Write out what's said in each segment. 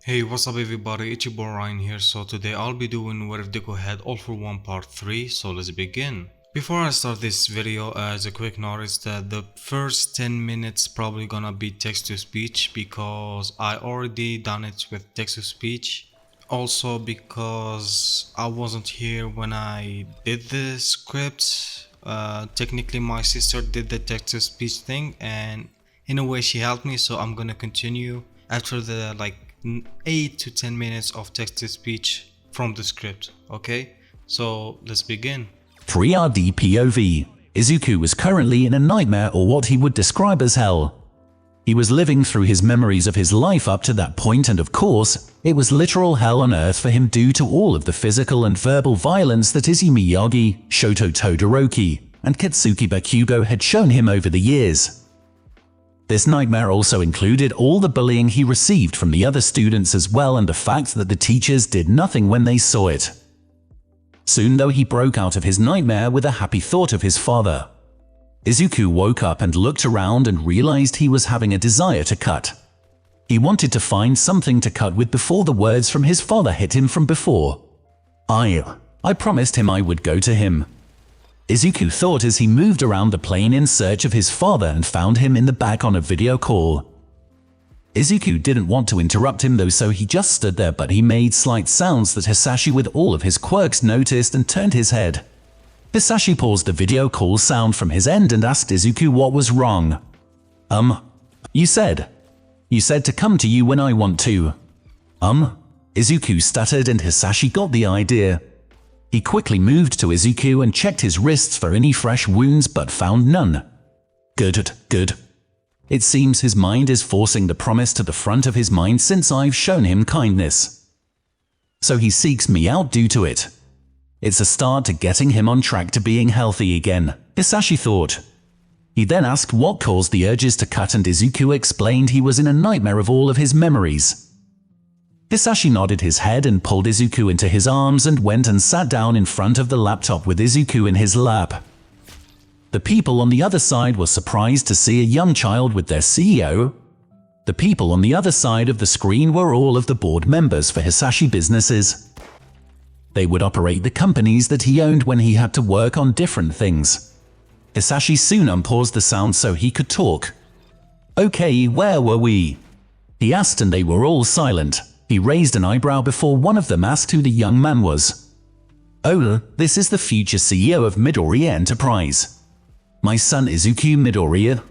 Hey, what's up everybody? It's your boy Ryan here. So today I'll be doing What If Deku Had All for One Part 3. So let's begin. Before I start this video, as a quick notice that the first 10 minutes probably gonna be text to speech because I already done it with text to speech. Also because I wasn't here when I did the script. Technically my sister did the text to speech thing and in a way she helped me, so I'm gonna continue after the 8 to 10 minutes of text to speech from the script. Okay, so let's begin. 3RD POV. Izuku was currently in a nightmare, or what he would describe as hell. He was living through his memories of his life up to that point, and of course, it was literal hell on earth for him due to all of the physical and verbal violence that Izumi Miyagi, Shoto Todoroki, and Katsuki Bakugo had shown him over the years. This nightmare also included all the bullying he received from the other students as well, and the fact that the teachers did nothing when they saw it. Soon though, he broke out of his nightmare with a happy thought of his father. Izuku woke up and looked around and realized he was having a desire to cut. He wanted to find something to cut with before the words from his father hit him from before. I promised him I would go to him. Izuku thought as he moved around the plane in search of his father and found him in the back on a video call. Izuku didn't want to interrupt him though, so he just stood there, but he made slight sounds that Hisashi with all of his quirks noticed and turned his head. Hisashi paused the video call sound from his end and asked Izuku what was wrong. You said to come to you when I want to. Izuku stuttered and Hisashi got the idea. He quickly moved to Izuku and checked his wrists for any fresh wounds but found none. Good. It seems his mind is forcing the promise to the front of his mind since I've shown him kindness. So he seeks me out due to it. It's a start to getting him on track to being healthy again, Hisashi thought. He then asked what caused the urges to cut, and Izuku explained he was in a nightmare of all of his memories. Hisashi nodded his head and pulled Izuku into his arms and went and sat down in front of the laptop with Izuku in his lap. The people on the other side were surprised to see a young child with their CEO. The people on the other side of the screen were all of the board members for Hisashi businesses. They would operate the companies that he owned when he had to work on different things. Hisashi soon unpaused the sound so he could talk. Okay, where were we? He asked, and they were all silent. He raised an eyebrow before one of them asked who the young man was. Oh, this is the future CEO of Midoriya Enterprise. My son Izuku Midoriya.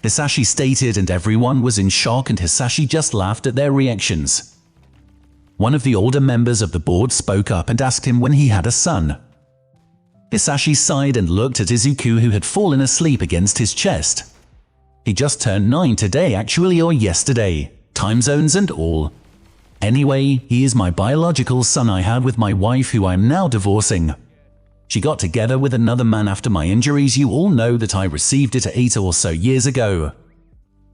Hisashi stated, and everyone was in shock, and Hisashi just laughed at their reactions. One of the older members of the board spoke up and asked him when he had a son. Hisashi sighed and looked at Izuku, who had fallen asleep against his chest. He just turned 9 today actually, or yesterday, time zones and all. Anyway, he is my biological son I had with my wife, who I'm now divorcing. She got together with another man after my injuries. You all know that I received it 8 or so years ago.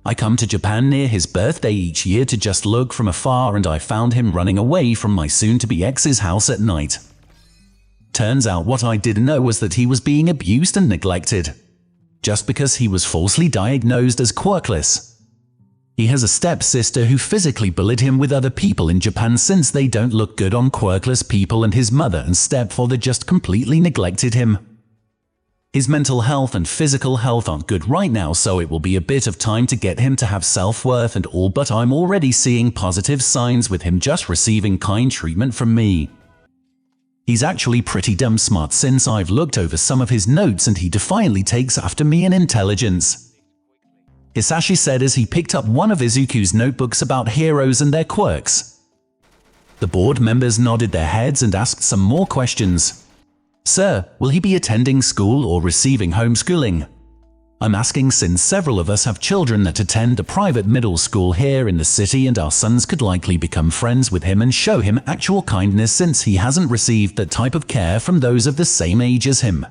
I come to Japan near his birthday each year to just look from afar, and I found him running away from my soon-to-be ex's house at night. Turns out what I didn't know was that he was being abused and neglected. Just because he was falsely diagnosed as quirkless. He has a stepsister who physically bullied him with other people in Japan since they don't look good on quirkless people, and his mother and stepfather just completely neglected him. His mental health and physical health aren't good right now, so it will be a bit of time to get him to have self-worth and all, but I'm already seeing positive signs with him just receiving kind treatment from me. He's actually pretty damn smart since I've looked over some of his notes, and he defiantly takes after me in intelligence. Hisashi said as he picked up one of Izuku's notebooks about heroes and their quirks. The board members nodded their heads and asked some more questions. Sir, will he be attending school or receiving homeschooling? I'm asking since several of us have children that attend a private middle school here in the city, and our sons could likely become friends with him and show him actual kindness since he hasn't received that type of care from those of the same age as him.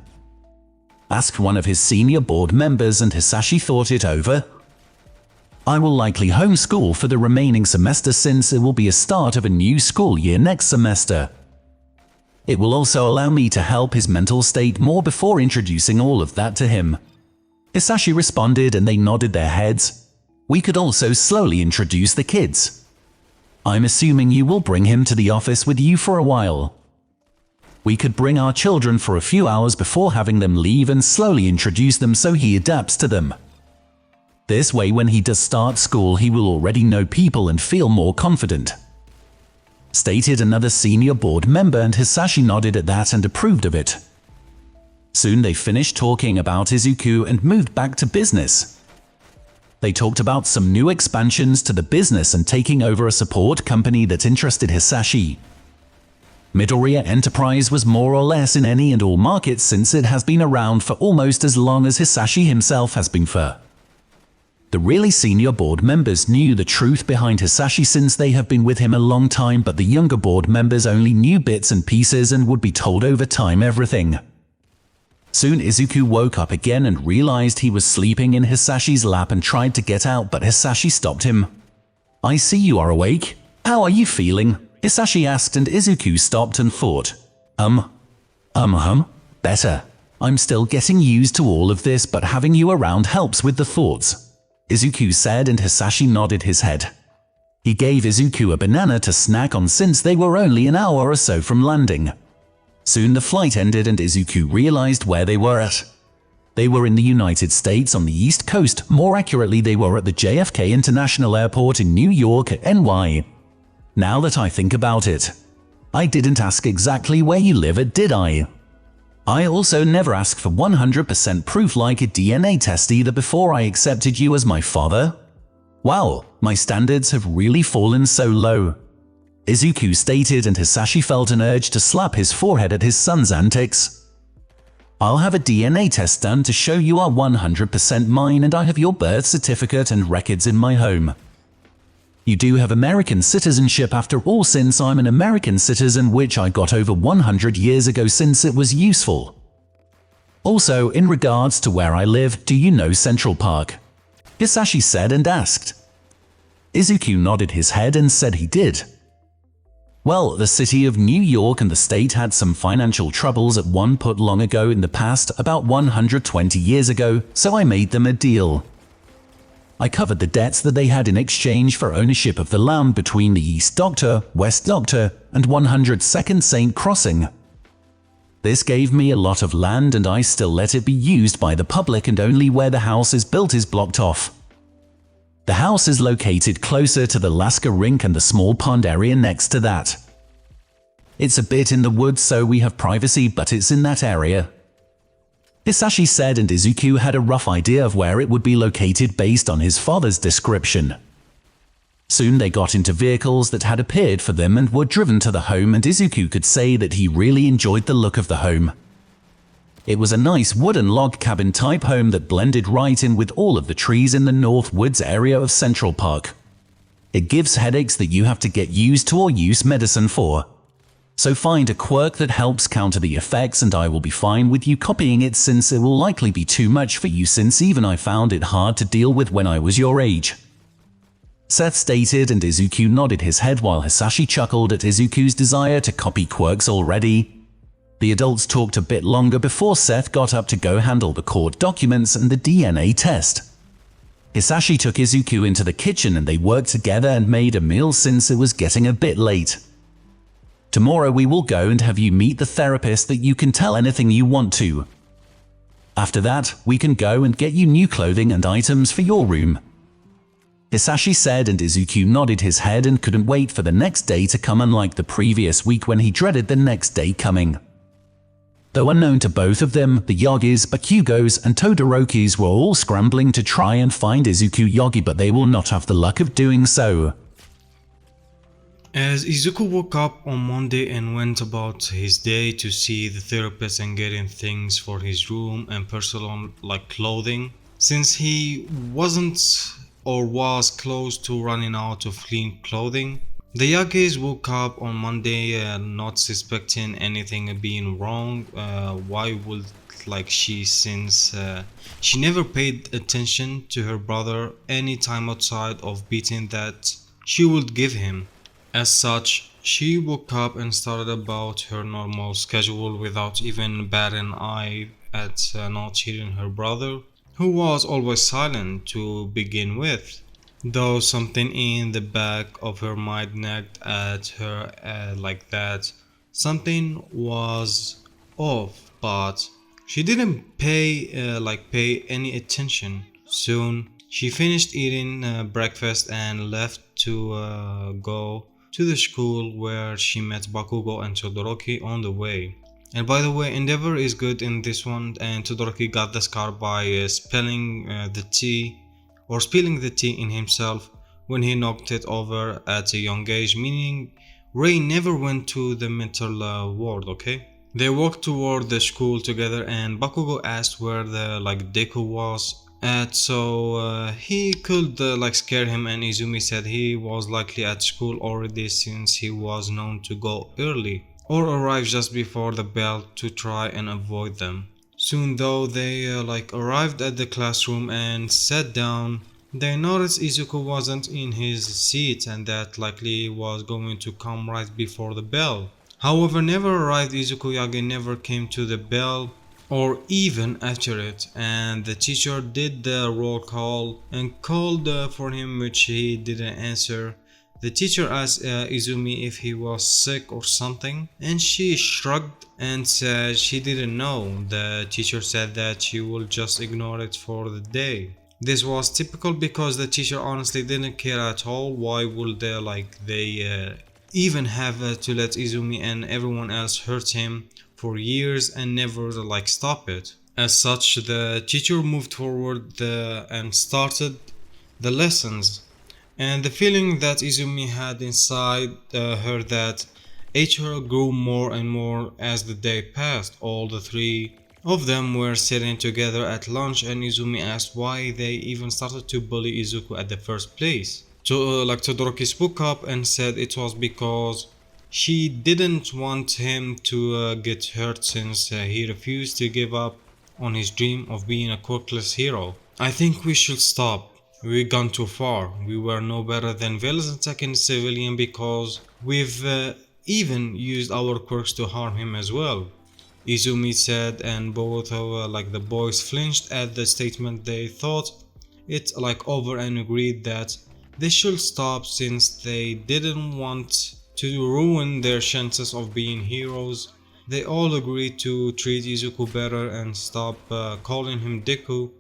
Asked one of his senior board members, and Hisashi thought it over. I will likely homeschool for the remaining semester since it will be a start of a new school year next semester. It will also allow me to help his mental state more before introducing all of that to him. Hisashi responded, and they nodded their heads. We could also slowly introduce the kids. I'm assuming you will bring him to the office with you for a while. We could bring our children for a few hours before having them leave and slowly introduce them so he adapts to them. This way when he does start school he will already know people and feel more confident," stated another senior board member, and Hisashi nodded at that and approved of it. Soon they finished talking about Izuku and moved back to business. They talked about some new expansions to the business and taking over a support company that interested Hisashi. Midoriya Enterprise was more or less in any and all markets since it has been around for almost as long as Hisashi himself has been for. The really senior board members knew the truth behind Hisashi since they have been with him a long time, but the younger board members only knew bits and pieces and would be told over time everything. Soon Izuku woke up again and realized he was sleeping in Hisashi's lap and tried to get out, but Hisashi stopped him. "I see you are awake. How are you feeling?" Hisashi asked, and Izuku stopped and thought. Better. I'm still getting used to all of this, but having you around helps with the thoughts," Izuku said, and Hisashi nodded his head. He gave Izuku a banana to snack on since they were only an hour or so from landing. Soon the flight ended and Izuku realized where they were at. They were in the United States on the East Coast, more accurately they were at the JFK International Airport in New York, NY. Now that I think about it, I didn't ask exactly where you live at, did I? I also never asked for 100% proof like a DNA test either before I accepted you as my father. Wow, my standards have really fallen so low," Izuku stated, and Hisashi felt an urge to slap his forehead at his son's antics. "I'll have a DNA test done to show you are 100% mine, and I have your birth certificate and records in my home. You do have American citizenship after all, since I'm an American citizen, which I got over 100 years ago since it was useful. Also, in regards to where I live, do you know Central Park?" Hisashi said and asked. Izuku nodded his head and said he did. Well, the city of New York and the state had some financial troubles at one point long ago in the past, about 120 years ago, so I made them a deal. I covered the debts that they had in exchange for ownership of the land between the East Doctor, West Doctor, and 102nd Saint Crossing. This gave me a lot of land and I still let it be used by the public, and only where the house is built is blocked off. The house is located closer to the Lasker rink and the small pond area next to that. It's a bit in the woods so we have privacy, but it's in that area," Hisashi said, and Izuku had a rough idea of where it would be located based on his father's description. Soon they got into vehicles that had appeared for them and were driven to the home, and Izuku could say that he really enjoyed the look of the home. It was a nice wooden log cabin type home that blended right in with all of the trees in the North Woods area of Central Park. It gives headaches that you have to get used to or use medicine for. So find a quirk that helps counter the effects and I will be fine with you copying it, since it will likely be too much for you, since even I found it hard to deal with when I was your age," Seth stated, and Izuku nodded his head while Hisashi chuckled at Izuku's desire to copy quirks already. The adults talked a bit longer before Seth got up to go handle the court documents and the DNA test. Hisashi took Izuku into the kitchen and they worked together and made a meal since it was getting a bit late. "Tomorrow we will go and have you meet the therapist that you can tell anything you want to. After that, we can go and get you new clothing and items for your room," Hisashi said, and Izuku nodded his head and couldn't wait for the next day to come, unlike the previous week when he dreaded the next day coming. Though unknown to both of them, the Yagis, Bakugos, and Todorokis were all scrambling to try and find Izuku Yagi, but they will not have the luck of doing so. As Izuku woke up on Monday and went about his day to see the therapist and getting things for his room and personal clothing, since he wasn't or was close to running out of clean clothing. The Yagis woke up on Monday not suspecting anything being wrong. Why would she, since she never paid attention to her brother any time outside of beating that she would give him. As such, she woke up and started about her normal schedule without even batting an eye at not cheating her brother, who was always silent to begin with. though something in the back of her mind nagged at her like that something was off, but she didn't pay any attention. Soon she finished eating breakfast and left to go to the school where she met Bakugo and Todoroki on the way. And by the way, Endeavor is good in this one, and Todoroki got the scar by spilling the tea in himself when he knocked it over at a young age, meaning Ray never went to the mental ward, okay? They walked toward the school together and Bakugo asked where the deku was at so he could scare him, and Izumi said he was likely at school already since he was known to go early or arrive just before the bell to try and avoid them. Soon though they arrived at the classroom and sat down, they noticed Izuku wasn't in his seat and that likely was going to come right before the bell. However, never arrived. Izuku Yagi never came to the bell or even after it, and the teacher did the roll call and called for him, which he didn't answer. The teacher asked Izumi if he was sick or something, and she shrugged and said she didn't know. The teacher said that she will just ignore it for the day. This was typical because the teacher honestly didn't care at all. Why would they even have to let Izumi and everyone else hurt him for years and never stop it? As such, the teacher moved forward and started the lessons, and the feeling that Izumi had inside her that ate her grew more and more as the day passed. All the three of them were sitting together at lunch, and Izumi asked why they even started to bully Izuku at the first place. Todoroki spoke up and said it was because she didn't want him to get hurt since he refused to give up on his dream of being a quirkless hero. I think we should stop. We've gone too far. We were no better than villains attacking a civilian because we've even used our quirks to harm him as well, Izumi said, and both of the boys flinched at the statement. They thought it over and agreed that they should stop since they didn't want to ruin their chances of being heroes. They all agreed to treat Izuku better and stop calling him Deku,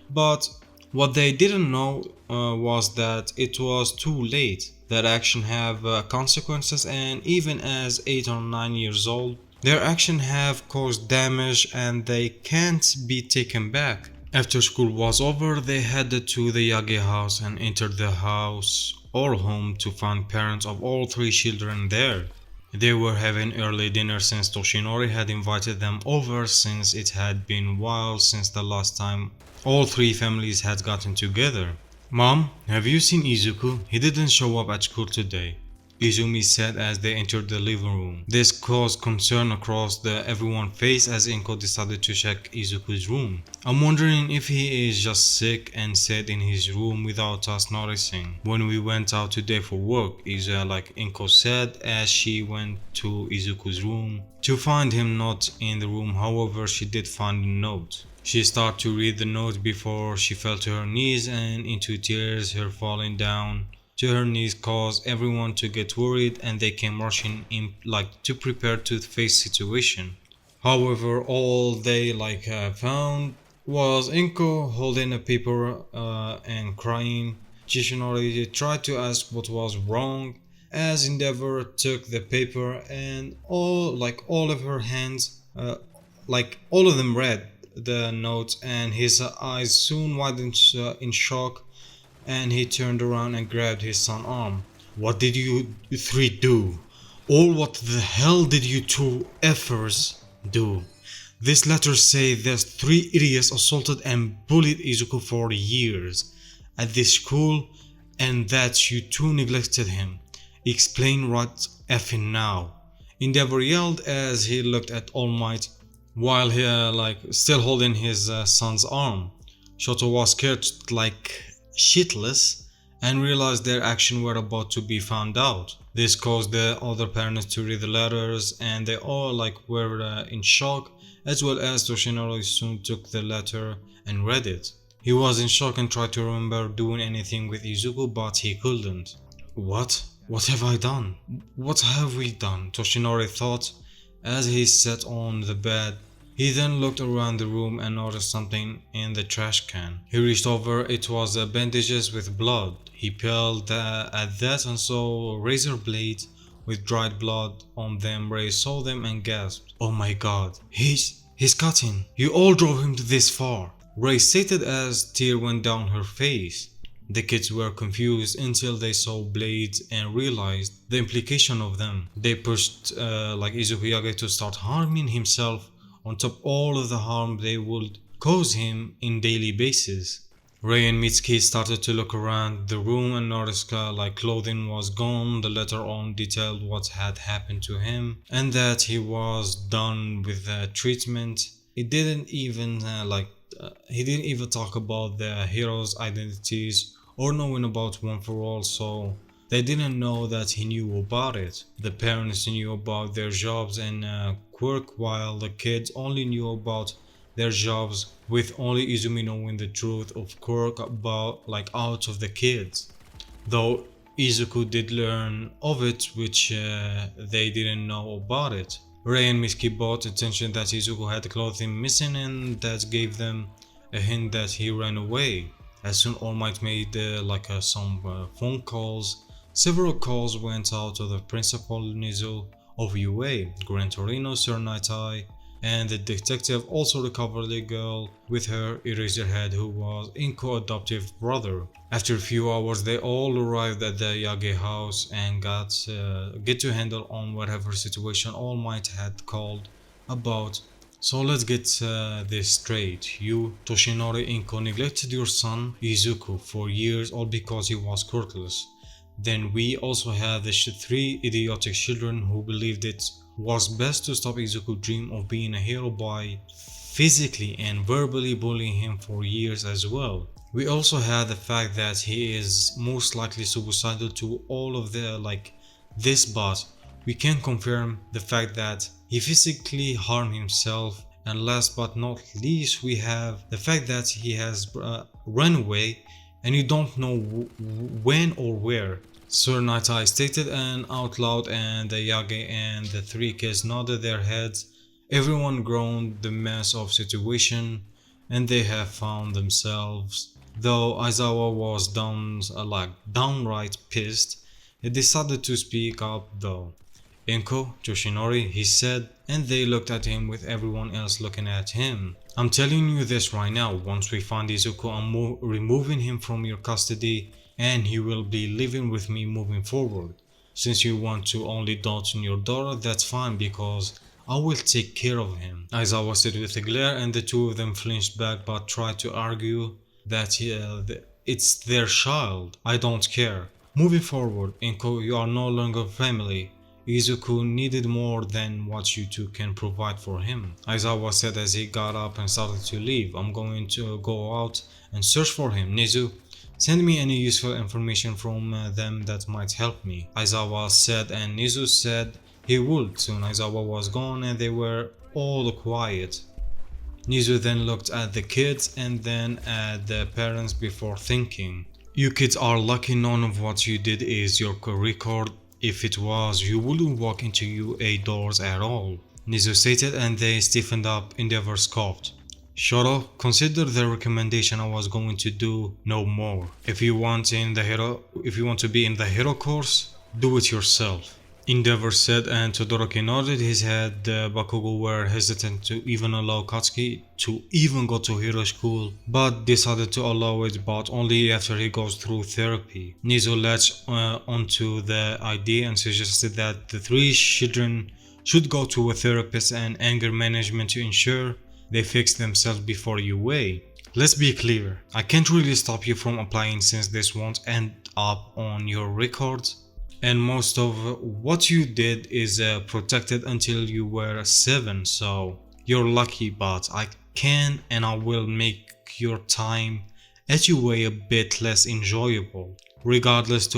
but what they didn't know was that it was too late. That action have consequences, and even as 8 or 9 years old, their action have caused damage and they can't be taken back. After school was over, they headed to the Yagi house and entered the house or home to find parents of all three children there. They were having early dinner since Toshinori had invited them over, since it had been a while since the last time all three families had gotten together. Mom, have you seen Izuku? He didn't show up at school today, Izumi said as they entered the living room. This caused concern across everyone's face as Inko decided to check Izuku's room. I'm wondering if he is just sick and sat in his room without us noticing when we went out today for work, Inko said as she went to Izuku's room to find him not in the room. However, she did find a note. She started to read the note before she fell to her knees and into tears. Her falling down to her knees caused everyone to get worried, and they came rushing in to prepare to face situation. However, all they found was Inko holding a paper and crying. Chishinori tried to ask what was wrong as Endeavor took the paper, and all of her hands all of them read the note, and his eyes soon widened in shock, and he turned around and grabbed his son's arm. What did you three do? Or what the hell did you two effers do? This letter says that three idiots assaulted and bullied Izuku for years at this school, and that you two neglected him. Explain right effing now, Endeavor yelled as he looked at All Might while he still holding his son's arm. Shoto was scared shitless and realized their actions were about to be found out. This caused the other parents to read the letters, and they all were in shock, as well as Toshinori soon took the letter and read it. He was in shock and tried to remember doing anything with Izuku, but he couldn't. What? What have I done? What have we done? Toshinori thought as he sat on the bed. He then looked around the room and noticed something in the trash can. He reached over, it was bandages with blood. He peeled at that and saw razor blades with dried blood on them. Ray saw them and gasped, "Oh my god, he's cutting. You all drove him this far." Ray stated as tears went down her face. The kids were confused until they saw blades and realized the implication of them. They pushed Izuku to start harming himself on top of all of the harm they would cause him in daily basis. Ray and Mitsuki started to look around the room and noticed clothing was gone. The letter on detailed what had happened to him and that he was done with treatment. It didn't even he didn't even talk about the heroes' identities or knowing about One for All, so they didn't know that he knew about it. The parents knew about their jobs and Quirk, while the kids only knew about their jobs, with only Izumi knowing the truth of Quirk about out of the kids. Though Izuku did learn of it, which they didn't know about it. Ray and Mitsuki brought attention that Izuku had clothing missing and that gave them a hint that he ran away. As soon All Might made some phone calls. Several calls went out to the principal Nizu of UA, Gran Torino, Sir Night-Eye, and the detective also recovered a girl with her Eraserhead who was Inko's adoptive brother. After a few hours they all arrived at the Yage house and get to handle on whatever situation All Might had called about. So let's get this straight. You, Toshinori Inko, neglected your son Izuku for years all because he was quirkless. Then we also had the three idiotic children who believed it was best to stop Izuku's dream of being a hero by physically and verbally bullying him for years as well. We also had the fact that he is most likely suicidal to all of this, but we can confirm the fact that he physically harmed himself. And last but not least, we have the fact that he has run away and you don't know when or where. Sir Night-Eye stated and out loud, and the Yage and the three kids nodded their heads. Everyone groaned the mess of situation and they have found themselves. Though Aizawa was downright pissed, he decided to speak up though. "Inko, Toshinori," he said, and they looked at him with everyone else looking at him. "I'm telling you this right now, once we find Izuku, I'm removing him from your custody and he will be living with me moving forward. Since you want to only doubt in your daughter, that's fine because I will take care of him." Aizawa said with a glare, and the two of them flinched back but tried to argue that it's their child. "I don't care. Moving forward, Inko, you are no longer family. Izuku needed more than what you two can provide for him," Aizawa said as he got up and started to leave. "I'm going to go out and search for him. Nizu, send me any useful information from them that might help me," Aizawa said, and Nizu said he would. Soon Aizawa was gone and they were all quiet. Nizu then looked at the kids and then at the parents before thinking. "You kids are lucky none of what you did is your record. If it was, you wouldn't walk into UA doors at all," Nizu stated, and they stiffened up. Endeavor scoffed. "Shut up, consider the recommendation I was going to do no more. If you want to be in the hero course, do it yourself," Endeavor said, and Todoroki nodded his head. The Bakugo were hesitant to even allow Katsuki to even go to hero school, but decided to allow it, but only after he goes through therapy. Nizu latched onto the idea and suggested that the three children should go to a therapist and anger management to ensure they fix themselves before UA. "Let's be clear, I can't really stop you from applying since this won't end up on your records. And most of what you did is protected until you were 7, so you're lucky, but I can and I will make your time at UA a bit less enjoyable. Regardless to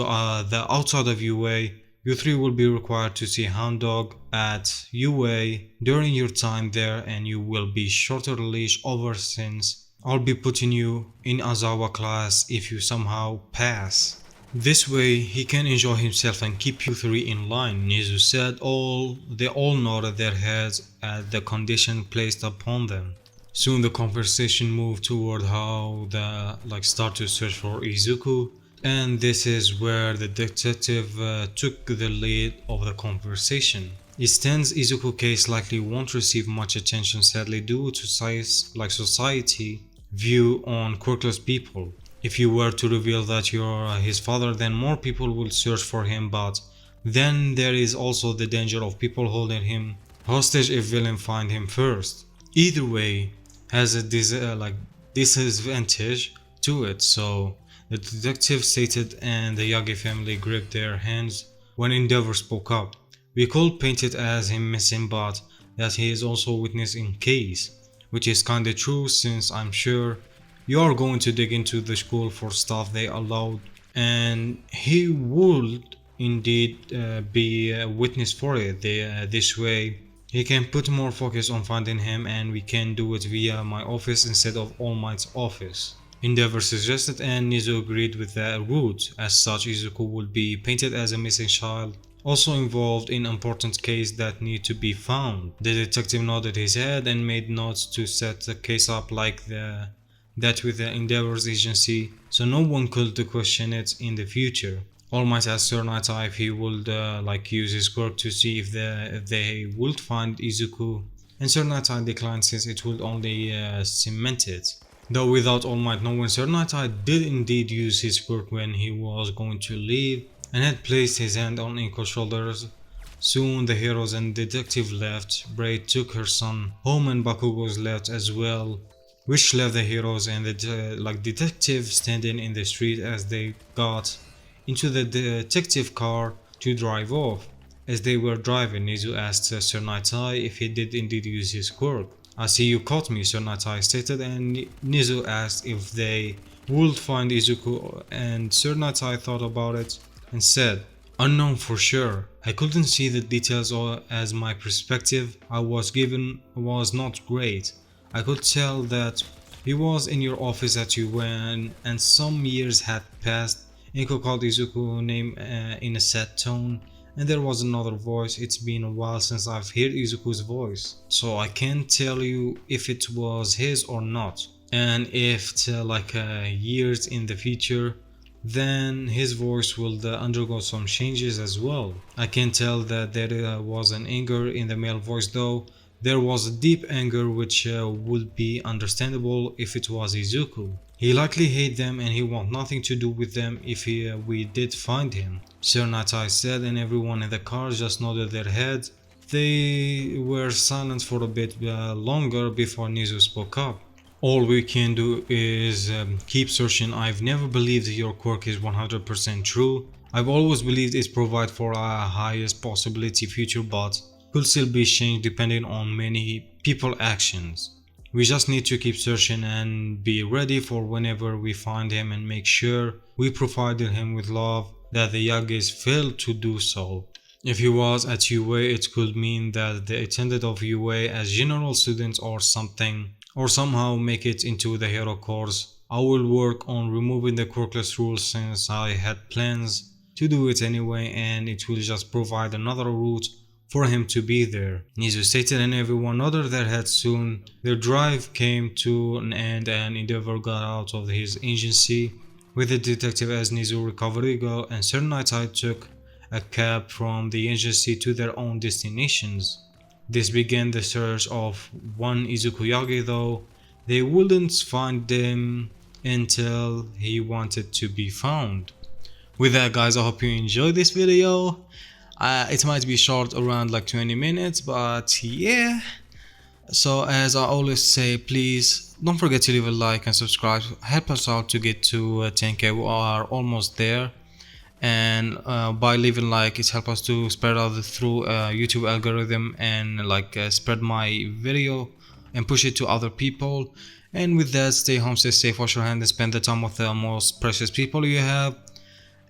the outside of UA, you three will be required to see Hound Dog at UA during your time there, and you will be shorter leash over since I'll be putting you in Azawa class if you somehow pass. This way he can enjoy himself and keep you three in line. Nizu said. They all nodded their heads at the condition placed upon them. Soon the conversation moved toward how the start to search for Izuku, and this is where the detective took the lead of the conversation. It stands Izuku case likely won't receive much attention sadly due to society view on quirkless people. If you were to reveal that you're his father, then more people will search for him, but then there is also the danger of people holding him hostage if villain find him first. Either way has a disadvantage to it, so the detective stated, and the Yagi family gripped their hands when Endeavor spoke up. We could paint it as him missing, but that he is also witness in case, which is kinda true since I'm sure you are going to dig into the school for stuff they allowed, and he would indeed be a witness for it. This way he can put more focus on finding him, and we can do it via my office instead of All Might's office. Endeavor suggested, and Nizu agreed with the route. As such, Izuku would be painted as a missing child, also involved in important case that need to be found. The detective nodded his head and made notes to set the case up like that with the Endeavor's agency, so no one could question it in the future. All Might asked Sir Naita if he would use his quirk to see if they would find Izuku, and Sir Naita declined since it would only cement it. Though without All Might knowing, Sir Naita did indeed use his quirk when he was going to leave and had placed his hand on Inko's shoulders. Soon the heroes and detective left. Braid took her son home and Bakugo's left as well, which left the heroes and the detective standing in the street as they got into the detective car to drive off. As they were driving, Nizu asked Sir Naitai if he did indeed use his quirk. I see you caught me, Sir Naitai stated, and Nizu asked if they would find Izuku, and Sir Naitai thought about it and said, unknown for sure. I couldn't see the details as my perspective I was given was not great. I could tell that he was in your office at you when, and some years had passed. Inko called Izuku's name in a sad tone, and there was another voice. It's been a while since I've heard Izuku's voice, so I can't tell you if it was his or not. And if it's years in the future, then his voice will undergo some changes as well. I can tell that there was an anger in the male voice, though there was a deep anger which would be understandable if it was Izuku. He likely hated them and he want nothing to do with them if we did find him, Sir Natai said, and everyone in the car just nodded their heads. They were silent for a bit longer before Nizu spoke up. All we can do is keep searching. I've never believed your quirk is 100% true. I've always believed it provides for a highest possibility future, but could still be changed depending on many people's actions. We just need to keep searching and be ready for whenever we find him, and make sure we provided him with love that the Yagis failed to do so. If he was at UA, it could mean that they attended of UA as general students or something, or somehow make it into the hero course. I will work on removing the quirkless rule since I had plans to do it anyway, and it will just provide another route for him to be there, Nizu stated, and everyone nodded their heads. Soon their drive came to an end and Endeavor got out of his agency with the detective as Nizu recovered go, and Sir Naitai took a cab from the agency to their own destinations. This began the search of one Izuku Yagi, though they wouldn't find him until he wanted to be found. With that, guys, I hope you enjoyed this video. It might be short, around 20 minutes, but yeah. So as I always say, please don't forget to leave a like and subscribe. Help us out to get to 10k. We are almost there, and by leaving like, it helps us to spread out through YouTube algorithm and spread my video and push it to other people. And with that, stay home, stay safe, wash your hands, and spend the time with the most precious people you have.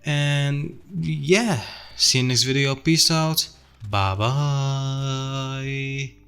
And yeah, see you next video. Peace out. Bye bye.